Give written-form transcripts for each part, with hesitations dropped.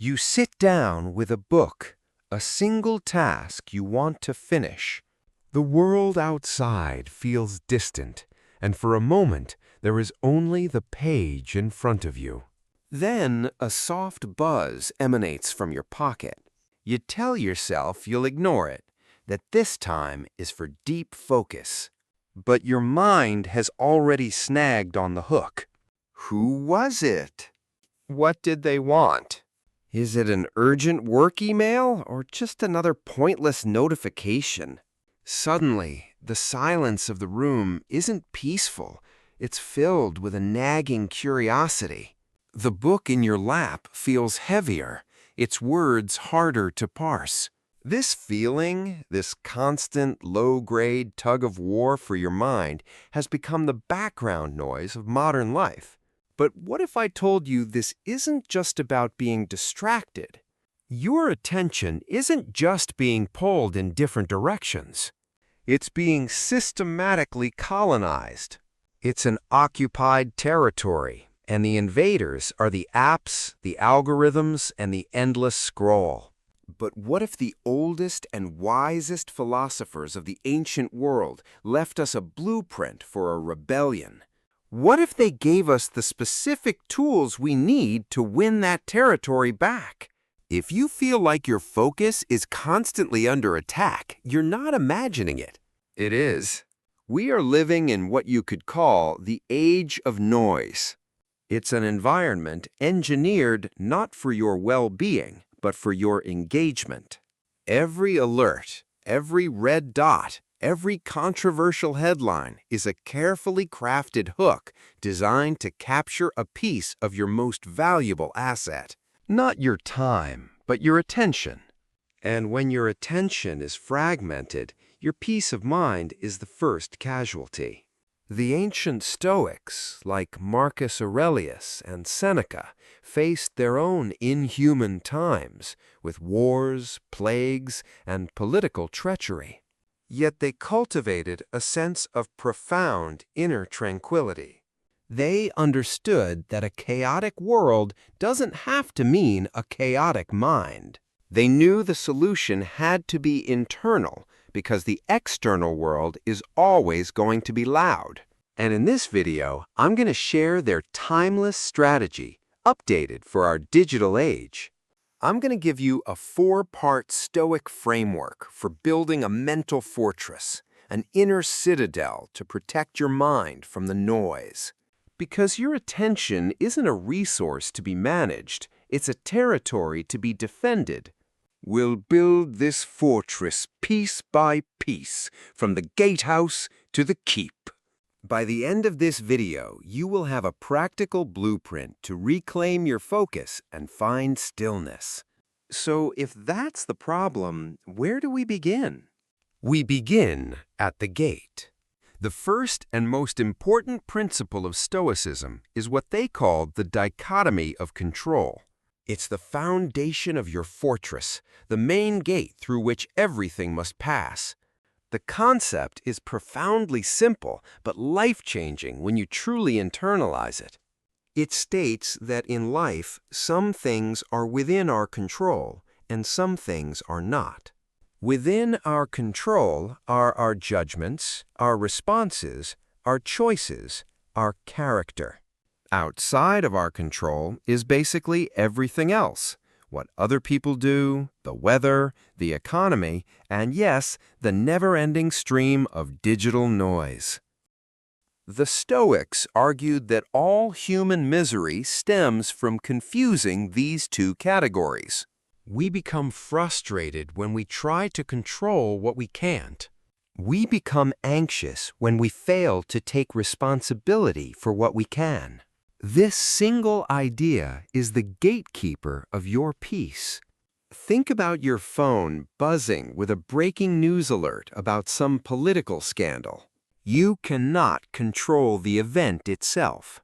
You sit down with a book, a single task you want to finish. The world outside feels distant, and for a moment there is only the page in front of you. Then a soft buzz emanates from your pocket. You tell yourself you'll ignore it, that this time is for deep focus. But your mind has already snagged on the hook. Who was it? What did they want? Is it an urgent work email or just another pointless notification? Suddenly, the silence of the room isn't peaceful. It's filled with a nagging curiosity. The book in your lap feels heavier, its words harder to parse. This feeling, this constant low-grade tug-of-war for your mind, has become the background noise of modern life. But what if I told you this isn't just about being distracted? Your attention isn't just being pulled in different directions. It's being systematically colonized. It's an occupied territory, and the invaders are the apps, the algorithms, and the endless scroll. But what if the oldest and wisest philosophers of the ancient world left us a blueprint for a rebellion? What if they gave us the specific tools we need to win that territory back? If you feel like your focus is constantly under attack, you're not imagining it. It is. We are living in what you could call the age of noise. It's an environment engineered not for your well-being, but for your engagement. Every alert, every red dot, every controversial headline is a carefully crafted hook designed to capture a piece of your most valuable asset. Not your time, but your attention. And when your attention is fragmented, your peace of mind is the first casualty. The ancient Stoics, like Marcus Aurelius and Seneca, faced their own inhuman times with wars, plagues, and political treachery. Yet they cultivated a sense of profound inner tranquility. They understood that a chaotic world doesn't have to mean a chaotic mind. They knew the solution had to be internal because the external world is always going to be loud. And in this video, I'm going to share their timeless strategy, updated for our digital age. I'm going to give you a 4-part Stoic framework for building a mental fortress, an inner citadel to protect your mind from the noise. Because your attention isn't a resource to be managed, it's a territory to be defended. We'll build this fortress piece by piece, from the gatehouse to the keep. By the end of this video, you will have a practical blueprint to reclaim your focus and find stillness. So if that's the problem, where do we begin? We begin at the gate. The first and most important principle of Stoicism is what they call the dichotomy of control. It's the foundation of your fortress, the main gate through which everything must pass. The concept is profoundly simple, but life-changing when you truly internalize it. It states that in life, some things are within our control, and some things are not. Within our control are our judgments, our responses, our choices, our character. Outside of our control is basically everything else. What other people do, the weather, the economy, and yes, the never-ending stream of digital noise. The Stoics argued that all human misery stems from confusing these two categories. We become frustrated when we try to control what we can't. We become anxious when we fail to take responsibility for what we can. This single idea is the gatekeeper of your peace. Think about your phone buzzing with a breaking news alert about some political scandal. You cannot control the event itself.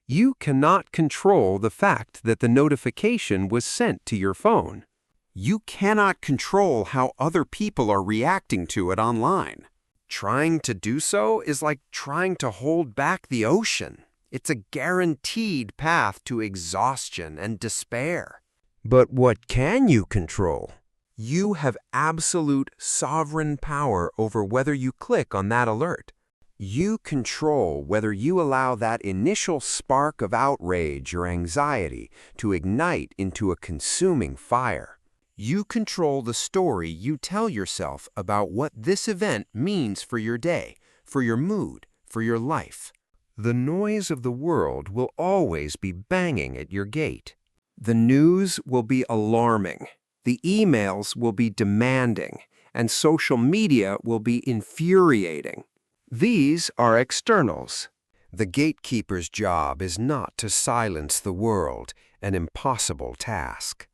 You cannot control the fact that the notification was sent to your phone. You cannot control how other people are reacting to it online. Trying to do so is like trying to hold back the ocean. It's a guaranteed path to exhaustion and despair. But what can you control? You have absolute sovereign power over whether you click on that alert. You control whether you allow that initial spark of outrage or anxiety to ignite into a consuming fire. You control the story you tell yourself about what this event means for your day, for your mood, for your life. The noise of the world will always be banging at your gate. The news will be alarming. The emails will be demanding, and social media will be infuriating. These are externals. The gatekeeper's job is not to silence the world, an impossible task.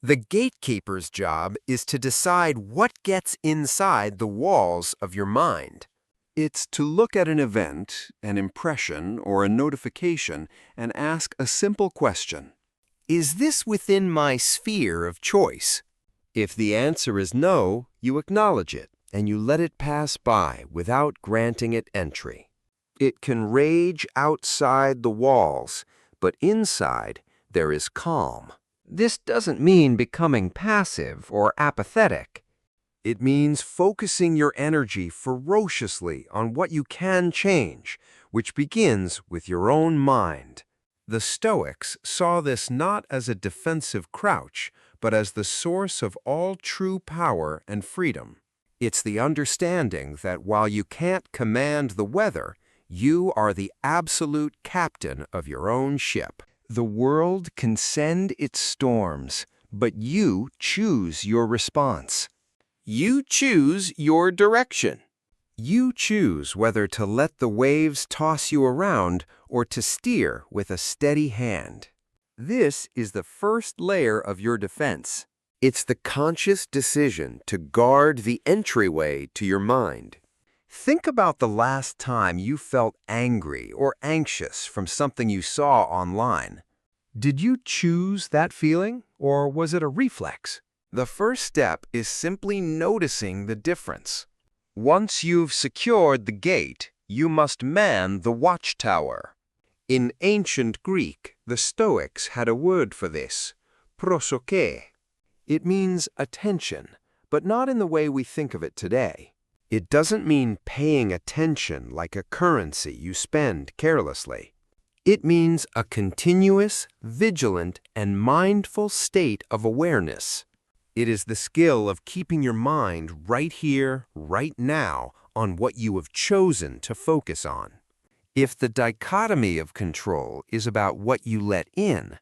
The gatekeeper's job is to decide what gets inside the walls of your mind. It's to look at an event, an impression, or a notification and ask a simple question. Is this within my sphere of choice? If the answer is no, you acknowledge it and you let it pass by without granting it entry. It can rage outside the walls, but inside there is calm. This doesn't mean becoming passive or apathetic. It means focusing your energy ferociously on what you can change, which begins with your own mind. The Stoics saw this not as a defensive crouch, but as the source of all true power and freedom. It's the understanding that while you can't command the weather, you are the absolute captain of your own ship. The world can send its storms, but you choose your response. You choose your direction. You choose whether to let the waves toss you around or to steer with a steady hand. This is the first layer of your defense. It's the conscious decision to guard the entryway to your mind. Think about the last time you felt angry or anxious from something you saw online. Did you choose that feeling, or was it a reflex? The first step is simply noticing the difference. Once you've secured the gate, you must man the watchtower. In ancient Greek, the Stoics had a word for this, Prosochē. It means attention, but not in the way we think of it today. It doesn't mean paying attention like a currency you spend carelessly. It means a continuous, vigilant, and mindful state of awareness. It is the skill of keeping your mind right here, right now, on what you have chosen to focus on. If the dichotomy of control is about what you let in,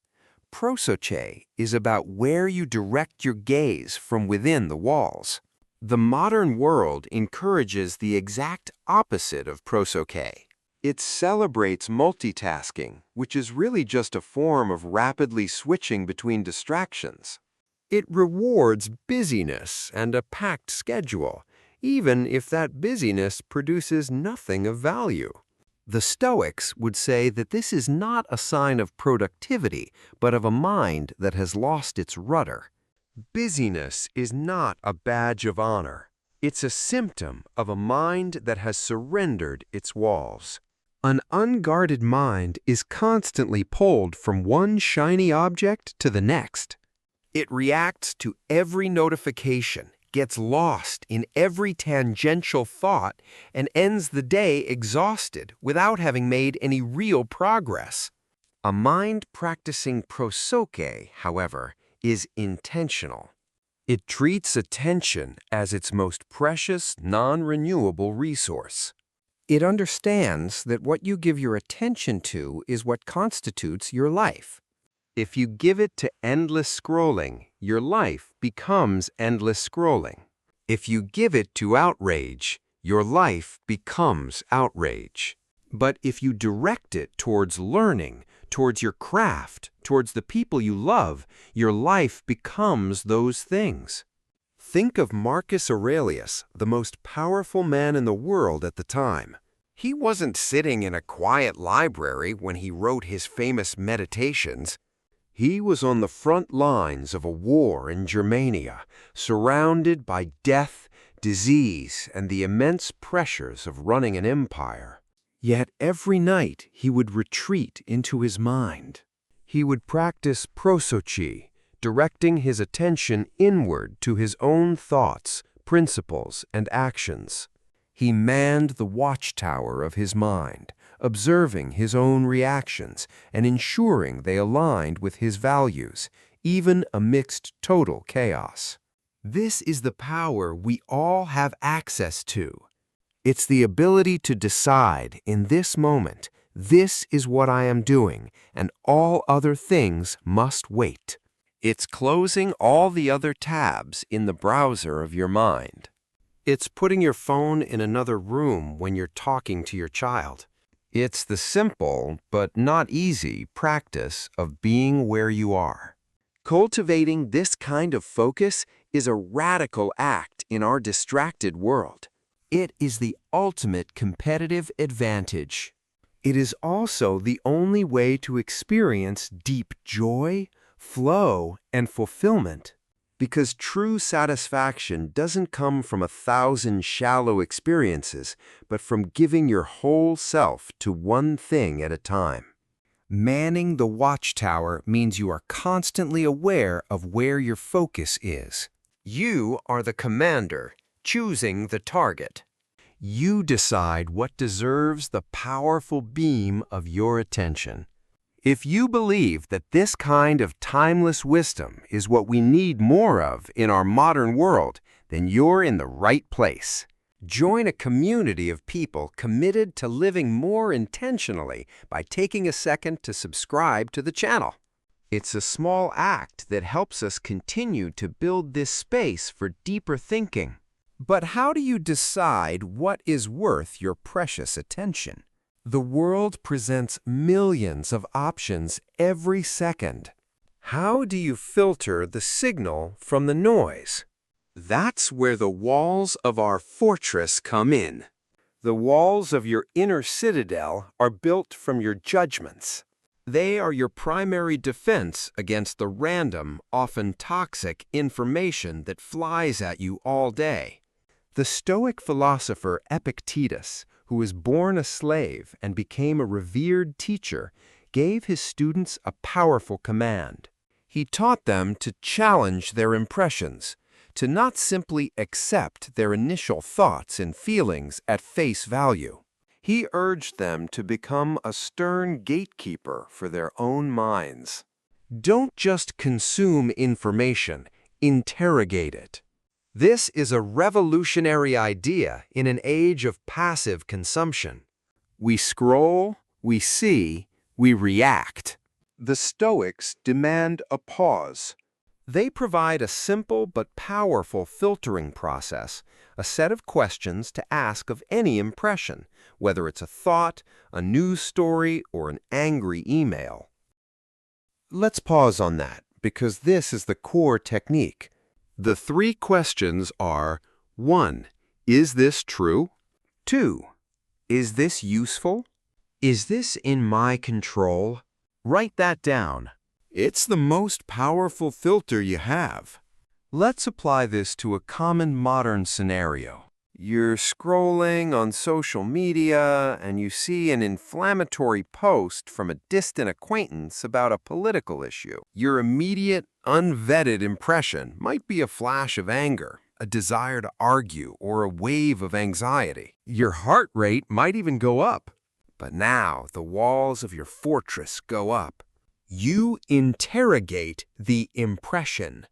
Prosochē is about where you direct your gaze from within the walls. The modern world encourages the exact opposite of Prosochē. It celebrates multitasking, which is really just a form of rapidly switching between distractions. It rewards busyness and a packed schedule, even if that busyness produces nothing of value. The Stoics would say that this is not a sign of productivity, but of a mind that has lost its rudder. Busyness is not a badge of honor. It's a symptom of a mind that has surrendered its walls. An unguarded mind is constantly pulled from one shiny object to the next. It reacts to every notification, gets lost in every tangential thought, and ends the day exhausted without having made any real progress. A mind practicing Prosochē, however, is intentional. It treats attention as its most precious, non-renewable resource. It understands that what you give your attention to is what constitutes your life. If you give it to endless scrolling, your life becomes endless scrolling. If you give it to outrage, your life becomes outrage. But if you direct it towards learning, towards your craft, towards the people you love, your life becomes those things. Think of Marcus Aurelius, the most powerful man in the world at the time. He wasn't sitting in a quiet library when he wrote his famous Meditations. He was on the front lines of a war in Germania, surrounded by death, disease, and the immense pressures of running an empire. Yet every night he would retreat into his mind. He would practice Prosochē, directing his attention inward to his own thoughts, principles, and actions. He manned the watchtower of his mind, observing his own reactions and ensuring they aligned with his values, even amidst total chaos. This is the power we all have access to. It's the ability to decide in this moment, this is what I am doing, and all other things must wait. It's closing all the other tabs in the browser of your mind. It's putting your phone in another room when you're talking to your child. It's the simple, but not easy, practice of being where you are. Cultivating this kind of focus is a radical act in our distracted world. It is the ultimate competitive advantage. It is also the only way to experience deep joy, flow, and fulfillment. Because true satisfaction doesn't come from 1,000 shallow experiences, but from giving your whole self to one thing at a time. Manning the watchtower means you are constantly aware of where your focus is. You are the commander, choosing the target. You decide what deserves the powerful beam of your attention. If you believe that this kind of timeless wisdom is what we need more of in our modern world, then you're in the right place. Join a community of people committed to living more intentionally by taking a second to subscribe to the channel. It's a small act that helps us continue to build this space for deeper thinking. But how do you decide what is worth your precious attention? The world presents millions of options every second. How do you filter the signal from the noise? That's where the walls of our fortress come in. The walls of your inner citadel are built from your judgments. They are your primary defense against the random, often toxic information that flies at you all day. The Stoic philosopher Epictetus, who was born a slave and became a revered teacher, gave his students a powerful command. He taught them to challenge their impressions, to not simply accept their initial thoughts and feelings at face value. He urged them to become a stern gatekeeper for their own minds. Don't just consume information, interrogate it. This is a revolutionary idea in an age of passive consumption. We scroll, we see, we react. The Stoics demand a pause. They provide a simple but powerful filtering process, a set of questions to ask of any impression, whether it's a thought, a news story, or an angry email. Let's pause on that, because this is the core technique. The three questions are: 1. Is this true? 2. Is this useful? Is this in my control? Write that down. It's the most powerful filter you have. Let's apply this to a common modern scenario. You're scrolling on social media and you see an inflammatory post from a distant acquaintance about a political issue. Your immediate, unvetted impression might be a flash of anger, a desire to argue, or a wave of anxiety. Your heart rate might even go up. But now the walls of your fortress go up. You interrogate the impression.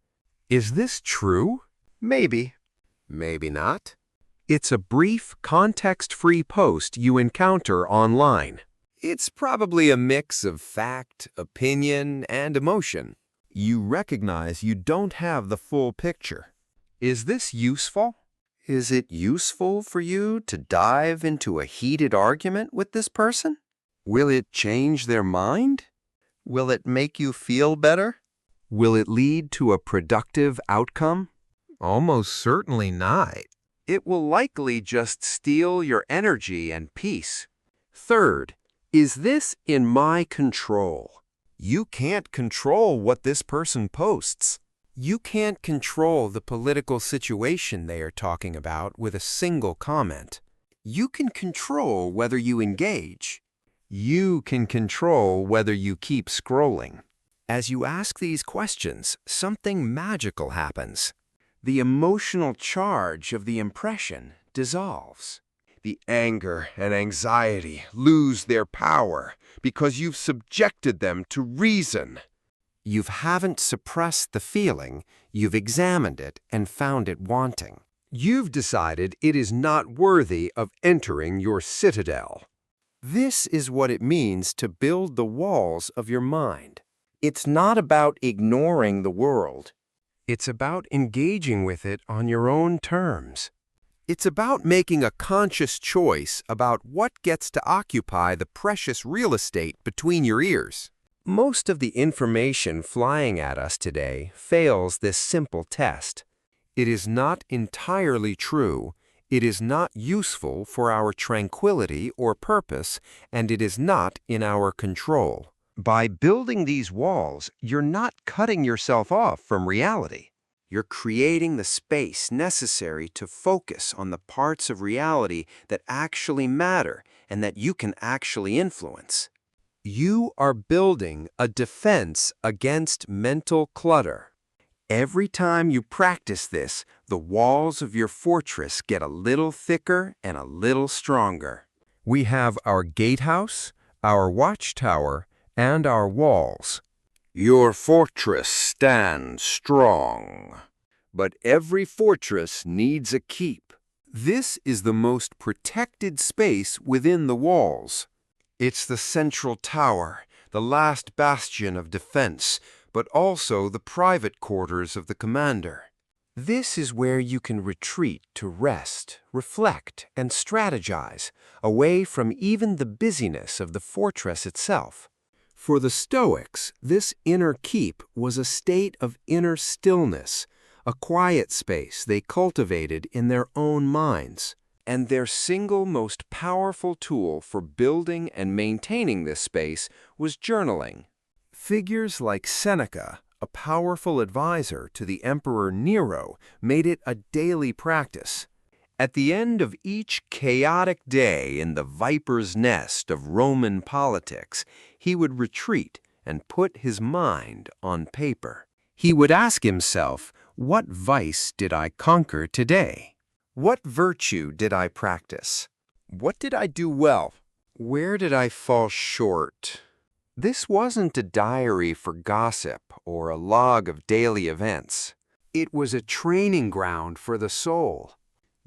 Is this true? Maybe. Maybe not. It's a brief, context-free post you encounter online. It's probably a mix of fact, opinion, and emotion. You recognize you don't have the full picture. Is this useful? Is it useful for you to dive into a heated argument with this person? Will it change their mind? Will it make you feel better? Will it lead to a productive outcome? Almost certainly not. It will likely just steal your energy and peace. Third, is this in my control? You can't control what this person posts. You can't control the political situation they are talking about with a single comment. You can control whether you engage. You can control whether you keep scrolling. As you ask these questions, something magical happens. The emotional charge of the impression dissolves. The anger and anxiety lose their power because you've subjected them to reason. You haven't suppressed the feeling, you've examined it and found it wanting. You've decided it is not worthy of entering your citadel. This is what it means to build the walls of your mind. It's not about ignoring the world. It's about engaging with it on your own terms. It's about making a conscious choice about what gets to occupy the precious real estate between your ears. Most of the information flying at us today fails this simple test. It is not entirely true, it is not useful for our tranquility or purpose, and it is not in our control. By building these walls, you're not cutting yourself off from reality. You're creating the space necessary to focus on the parts of reality that actually matter and that you can actually influence. You are building a defense against mental clutter. Every time you practice this, the walls of your fortress get a little thicker and a little stronger. We have our gatehouse, our watchtower, and our walls. Your fortress stands strong. But every fortress needs a keep. This is the most protected space within the walls. It's the central tower, the last bastion of defense, but also the private quarters of the commander. This is where you can retreat to rest, reflect, and strategize, away from even the busyness of the fortress itself. For the Stoics, this inner keep was a state of inner stillness, a quiet space they cultivated in their own minds. And their single most powerful tool for building and maintaining this space was journaling. Figures like Seneca, a powerful advisor to the Emperor Nero, made it a daily practice. At the end of each chaotic day in the viper's nest of Roman politics, he would retreat and put his mind on paper. He would ask himself, "What vice did I conquer today? What virtue did I practice? What did I do well? Where did I fall short?" This wasn't a diary for gossip or a log of daily events. It was a training ground for the soul.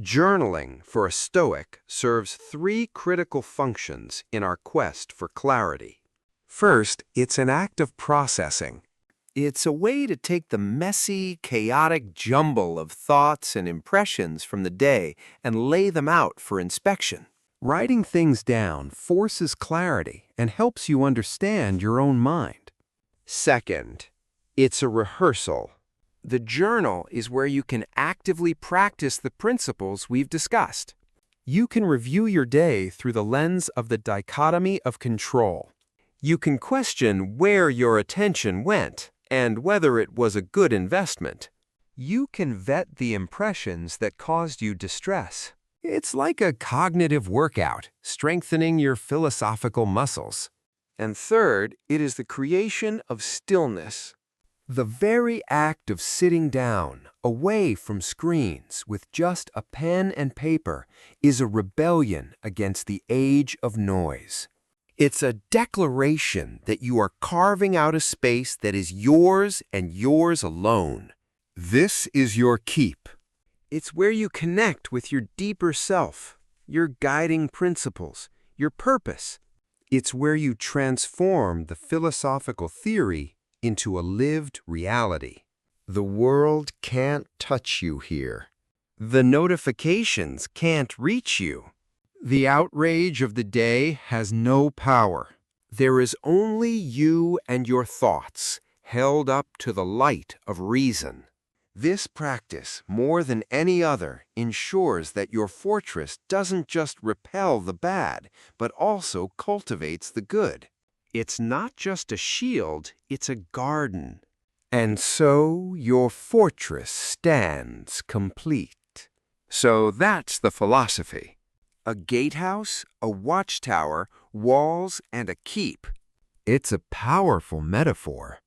Journaling, for a Stoic, serves three critical functions in our quest for clarity. First, it's an act of processing. It's a way to take the messy, chaotic jumble of thoughts and impressions from the day and lay them out for inspection. Writing things down forces clarity and helps you understand your own mind. Second, it's a rehearsal. The journal is where you can actively practice the principles we've discussed. You can review your day through the lens of the dichotomy of control. You can question where your attention went and whether it was a good investment. You can vet the impressions that caused you distress. It's like a cognitive workout, strengthening your philosophical muscles. And third, it is the creation of stillness. The very act of sitting down, away from screens, with just a pen and paper, is a rebellion against the age of noise. It's a declaration that you are carving out a space that is yours and yours alone. This is your keep. It's where you connect with your deeper self, your guiding principles, your purpose. It's where you transform the philosophical theory into a lived reality. The world can't touch you here. The notifications can't reach you. The outrage of the day has no power. There is only you and your thoughts, held up to the light of reason. This practice, more than any other, ensures that your fortress doesn't just repel the bad, but also cultivates the good. It's not just a shield, it's a garden. And so your fortress stands complete. So that's the philosophy. A gatehouse, a watchtower, walls, and a keep. It's a powerful metaphor.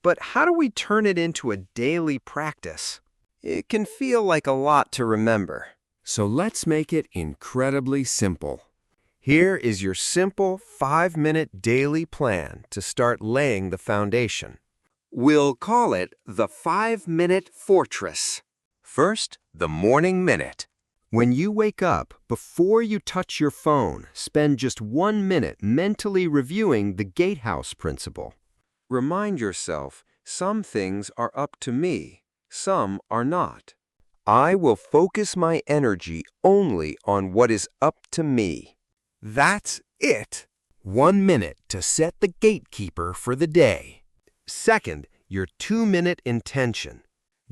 But how do we turn it into a daily practice? It can feel like a lot to remember. So let's make it incredibly simple. Here is your simple 5-minute daily plan to start laying the foundation. We'll call it the 5-minute fortress. First, the morning minute. When you wake up, before you touch your phone, spend just 1 minute mentally reviewing the gatehouse principle. Remind yourself, some things are up to me, some are not. I will focus my energy only on what is up to me. That's it. 1 minute to set the gatekeeper for the day. Second, your 2-minute intention.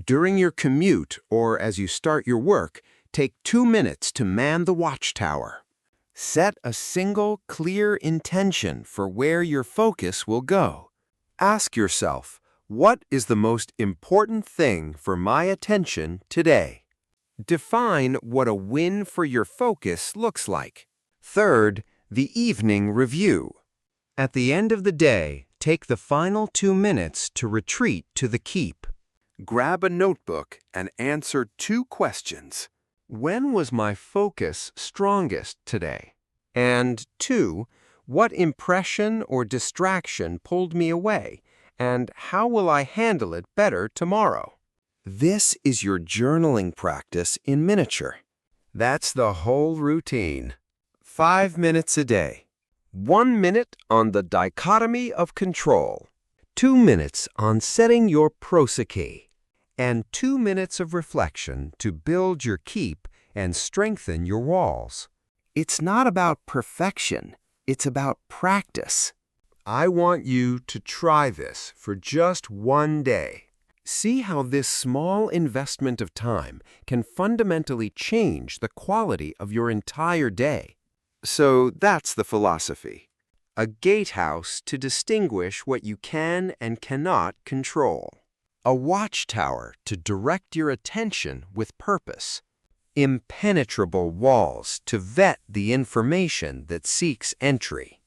During your commute or as you start your work, take 2 minutes to man the watchtower. Set a single, clear intention for where your focus will go. Ask yourself, what is the most important thing for my attention today? Define what a win for your focus looks like. Third, the evening review. At the end of the day, take the final 2 minutes to retreat to the keep. Grab a notebook and answer 2 questions. When was my focus strongest today? And 2, what impression or distraction pulled me away? And how will I handle it better tomorrow? This is your journaling practice in miniature. That's the whole routine. 5 minutes a day. 1 minute on the Dichotomy of Control. 2 minutes on setting your Prosochē. And 2 minutes of reflection to build your keep and strengthen your walls. It's not about perfection. It's about practice. I want you to try this for just 1 day. See how this small investment of time can fundamentally change the quality of your entire day. So that's the philosophy. A gatehouse to distinguish what you can and cannot control. A watchtower to direct your attention with purpose. Impenetrable walls to vet the information that seeks entry.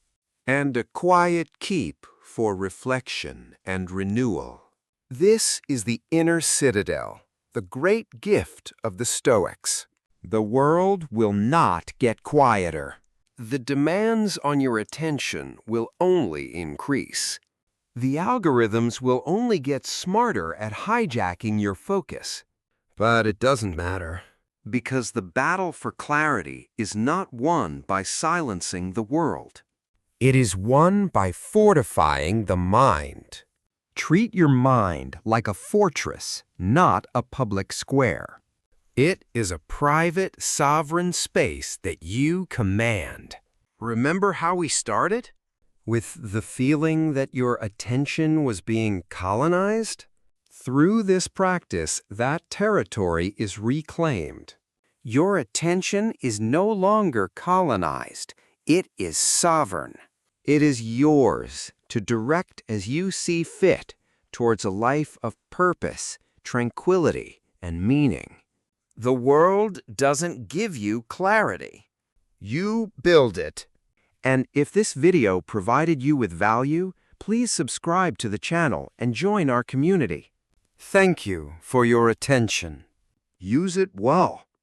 And a quiet keep for reflection and renewal. This is the inner citadel, the great gift of the Stoics. The world will not get quieter. The demands on your attention will only increase. The algorithms will only get smarter at hijacking your focus. But it doesn't matter, because the battle for clarity is not won by silencing the world. It is won by fortifying the mind. Treat your mind like a fortress, not a public square. It is a private, sovereign space that you command. Remember how we started? With the feeling that your attention was being colonized? Through this practice, that territory is reclaimed. Your attention is no longer colonized. It is sovereign. It is yours to direct as you see fit towards a life of purpose, tranquility, and meaning. The world doesn't give you clarity. You build it. And if this video provided you with value, please subscribe to the channel and join our community. Thank you for your attention. Use it well.